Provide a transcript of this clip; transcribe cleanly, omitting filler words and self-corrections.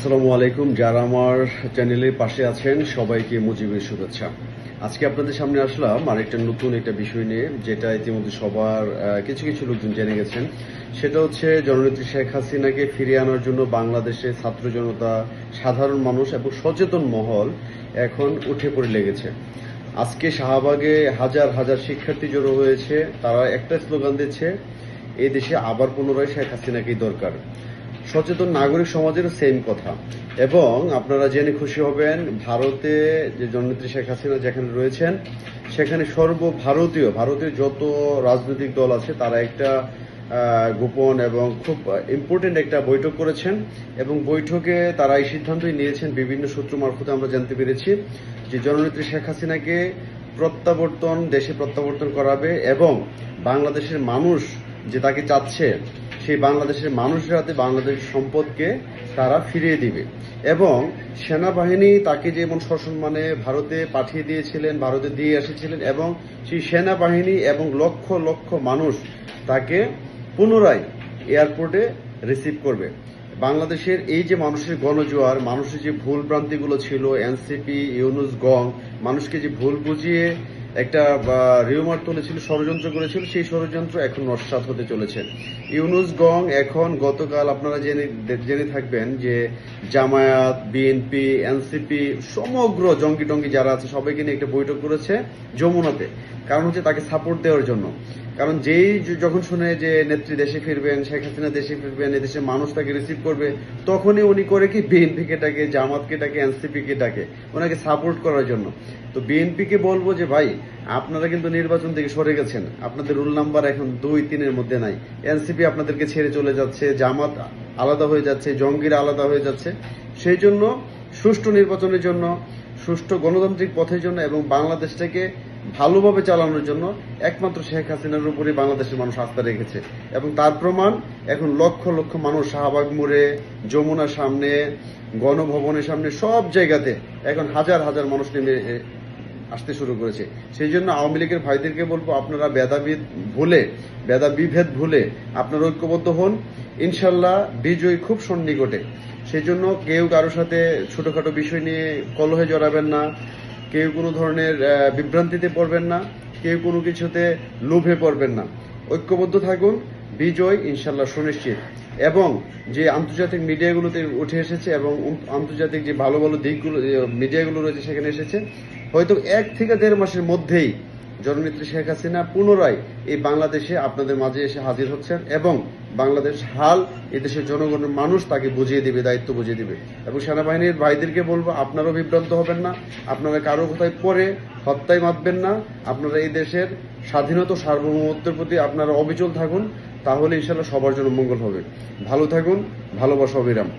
আসসালামু আলাইকুম। যারা আমার চ্যানেলের পাশে আছেন সবাইকে মুজিবের শুভেচ্ছা। আজকে আপনাদের সামনে আসলাম আরেকটা নতুন একটা বিষয় নিয়ে, যেটা ইতিমধ্যে সবার কিছু কিছু লোকজন জেনে গেছেন। সেটা হচ্ছে জননেত্রী শেখ হাসিনাকে ফিরিয়ে আনার জন্য বাংলাদেশের ছাত্র জনতা, সাধারণ মানুষ এবং সচেতন মহল এখন উঠে পড়ে লেগেছে। আজকে শাহবাগে হাজার হাজার শিক্ষার্থী জড়ো হয়েছে। তারা একটা স্লোগান দিচ্ছে, এই দেশে আবার পুনরায় শেখ হাসিনাকেই দরকার। সচেতন নাগরিক সমাজেরও সেম কথা। এবং আপনারা জেনে খুশি হবেন, ভারতে যে জননেত্রী শেখ হাসিনা যেখানে রয়েছেন, সেখানে ভারতীয় যত রাজনৈতিক দল আছে তারা একটা গোপন এবং খুব ইম্পর্টেন্ট একটা বৈঠক করেছেন। এবং বৈঠকে তারা এই সিদ্ধান্তই নিয়েছেন, বিভিন্ন সূত্র মারফতে আমরা জানতে পেরেছি যে জননেত্রী শেখ হাসিনাকে দেশে প্রত্যাবর্তন করাবে এবং বাংলাদেশের মানুষ যে তাকে চাচ্ছে, সেই বাংলাদেশের মানুষের হাতে বাংলাদেশের সম্পদকে তারা ফিরিয়ে দিবে। এবং সেনাবাহিনী তাকে যেমন সসম্মানে ভারতে পাঠিয়ে দিয়েছিলেন, ভারতে দিয়ে এসেছিলেন, এবং সেই সেনাবাহিনী এবং লক্ষ লক্ষ মানুষ তাকে পুনরায় এয়ারপোর্টে রিসিভ করবে। বাংলাদেশের এই যে মানুষের গণজোয়ার, মানুষের যে ভুল ভ্রান্তিগুলো ছিল, এনসিপি, ইউনুস গং মানুষকে যে ভুল বুঝিয়ে একটা রিউমার তুলেছিল, ষড়যন্ত্র করেছিল, সেই ষড়যন্ত্র এখন নস্যাৎ হতে চলেছে। ইউনুস গং এখন গতকাল আপনারা জেনে থাকবেন যে জামায়াত, বিএনপি, এনসিপি সমগ্র জঙ্গি টঙ্গি যারা আছে সবাইকে নিয়ে একটা বৈঠক করেছে যমুনাতে। কারণ হচ্ছে তাকে সাপোর্ট দেওয়ার জন্য। কারণ যেই যখন শুনে যে নেত্রী দেশে ফিরবেন, শেখ হাসিনা দেশে ফিরবেন, এদেশের মানুষ তাকে রিসিভ করবে, তখনই উনি করে কি বিএনপিকে ডাকে, জামাতকে ডাকে, এনসিপিকে ডাকে ওনাকে সাপোর্ট করার জন্য। তো বিএনপিকে বলবো যে ভাই, আপনারা কিন্তু নির্বাচন থেকে সরে গেছেন, আপনাদের রুল নাম্বার এখন 2-3-এর মধ্যে নাই। এনসিপি আপনাদেরকে ছেড়ে চলে যাচ্ছে, জামাত আলাদা হয়ে যাচ্ছে, জঙ্গিরা আলাদা হয়ে যাচ্ছে। সেই জন্য সুষ্ঠু নির্বাচনের জন্য, সুষ্ঠু গণতান্ত্রিক পথের জন্য এবং বাংলাদেশটাকে ভালোভাবে চালানোর জন্য একমাত্র শেখ হাসিনার উপরে বাংলাদেশের মানুষ আস্থা রেখেছে। এবং তার প্রমাণ এখন লক্ষ লক্ষ মানুষ শাহবাগ মোড়ে, যমুনার সামনে, গণভবনের সামনে, সব জায়গাতে এখন হাজার হাজার মানুষ নেমে আসতে শুরু করেছে। সেই জন্য আওয়ামী লীগের ভাইদেরকে বলবো, আপনারা বিভেদ ভুলে আপনারা ঐক্যবদ্ধ হন। ইনশাল্লাহ বিজয় খুব সন্নিকটে। সেই জন্য কেউ কারোর সাথে ছোটখাটো বিষয় নিয়ে কলহে জড়াবেন না, কেউ কোনো ধরনের বিভ্রান্তিতে পড়বেন না, কেউ কোনো কিছুতে লোভে পড়বেন না। ঐক্যবদ্ধ থাকুন, বিজয় ইনশাল্লাহ সুনিশ্চিত। এবং যে আন্তর্জাতিক মিডিয়াগুলোতে উঠে এসেছে এবং আন্তর্জাতিক যে ভালো ভালো দিকগুলো মিডিয়াগুলো রয়েছে সেখানে এসেছে, হয়তো 1 থেকে 1.5 মাসের মধ্যেই জননেত্রী শেখ হাসিনা পুনরায় এই বাংলাদেশে আপনাদের মাঝে এসে হাজির হচ্ছেন এবং বাংলাদেশ হাল এদেশের জনগণের মানুষ তাকে বুঝিয়ে দিবে, দায়িত্ব বুঝিয়ে দিবে। এবং সেনাবাহিনীর ভাইদেরকে বলবো, আপনারাও বিভ্রান্ত হবেন না, আপনারা কারো কোথায় পরে হত্যায় মাতবেন না। আপনারা এই দেশের স্বাধীনতা সার্বভৌমত্বের প্রতি আপনারা অবিচল থাকুন, তাহলে ইনশাল্লাহ সবার জন্য মঙ্গল হবে। ভালো থাকুন, ভালোবাসা অবিরাম।